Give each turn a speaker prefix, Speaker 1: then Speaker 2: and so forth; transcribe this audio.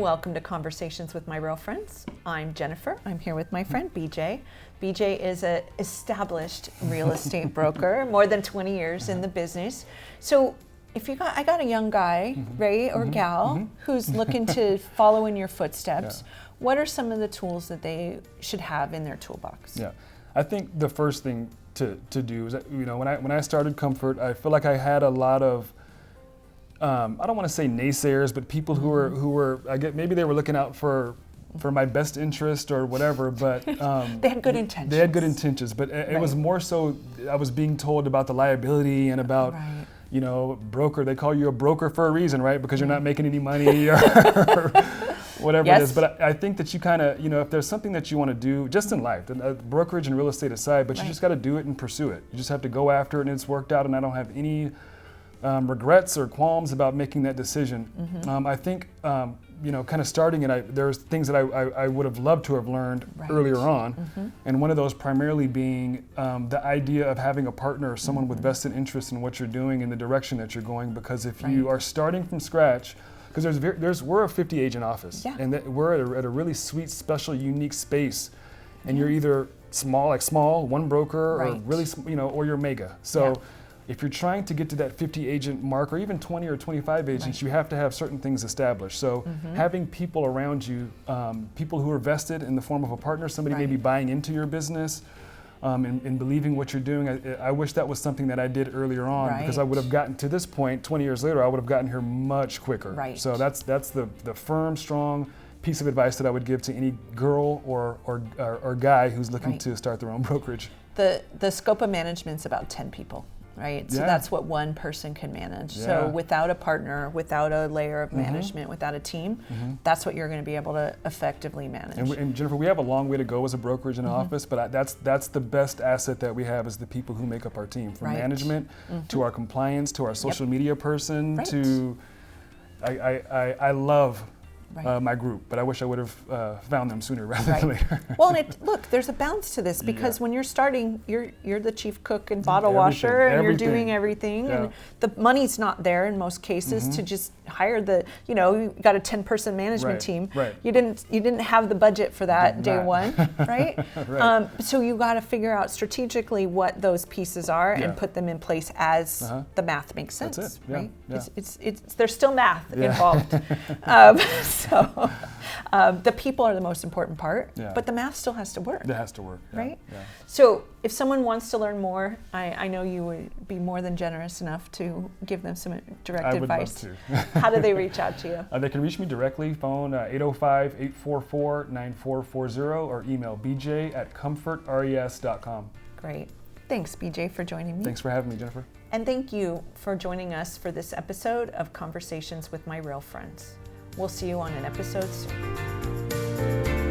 Speaker 1: Welcome to Conversations with My Real Friends. I'm Jennifer. I'm here with my friend BJ. BJ is an established real estate broker, more than 20 years in the business. So if I got a young guy, right, or gal who's looking to follow in your footsteps, what are some of the tools that they should have in their toolbox?
Speaker 2: Yeah, I think the first thing to do is that, when I started Comfort, I feel like I had a lot of I don't want to say naysayers, but people who were maybe they were looking out for my best interest or whatever, but
Speaker 1: they had good intentions.
Speaker 2: They had good intentions, but it was more so I was being told about the liability and about broker. They call you a broker for a reason, right? Because you're not making any money or whatever it is. But I think that you kind of, if there's something that you want to do just in life, brokerage and real estate aside, but you just got to do it and pursue it. You just have to go after it, and it's worked out, and I don't have any regrets or qualms about making that decision. I think, kind of starting it, there's things that I would have loved to have learned earlier on. And one of those primarily being the idea of having a partner or someone with vested interest in what you're doing and the direction that you're going. Because if you are starting from scratch, because we're a 50 agent office, and we're at a really sweet, special, unique space, and you're either small, one broker, or really, or you're mega. So if you're trying to get to that 50 agent mark, or even 20 or 25 agents, you have to have certain things established. So having people around you, people who are vested in the form of a partner, somebody maybe buying into your business, and believing what you're doing. I wish that was something that I did earlier on, because I would have gotten to this point 20 years later. I would have gotten here much quicker. So that's the firm, strong piece of advice that I would give to any girl or guy who's looking to start their own brokerage.
Speaker 1: The scope of management's about 10 people. Right, so that's what one person can manage. So without a partner, without a layer of management, without a team, that's what you're going to be able to effectively manage.
Speaker 2: And Jennifer, we have a long way to go as a brokerage and an office, but that's the best asset that we have, is the people who make up our team, from management to our compliance to our social media person to I love my group, but I wish I would have found them sooner rather than later.
Speaker 1: Well, and look, there's a balance to this, because when you're starting, you're the chief cook and bottle washer, and you're doing everything, and the money's not there in most cases to just hire you got a 10-person management team. You didn't have the budget for that day one, right? So you got to figure out strategically what those pieces are and put them in place as the math makes sense.
Speaker 2: That's it.
Speaker 1: Right? There's still math involved. So the people are the most important part, but the math still has to work.
Speaker 2: It has to work,
Speaker 1: right? So if someone wants to learn more, I know you would be more than generous enough to give them some direct advice.
Speaker 2: I would love to.
Speaker 1: How do they reach out to you?
Speaker 2: They can reach me directly, phone 805-844-9440, or email bj@comfortres.com.
Speaker 1: Great. Thanks, BJ, for joining me.
Speaker 2: Thanks for having me, Jennifer.
Speaker 1: And thank you for joining us for this episode of Conversations with My Real Friends. We'll see you on an episode soon.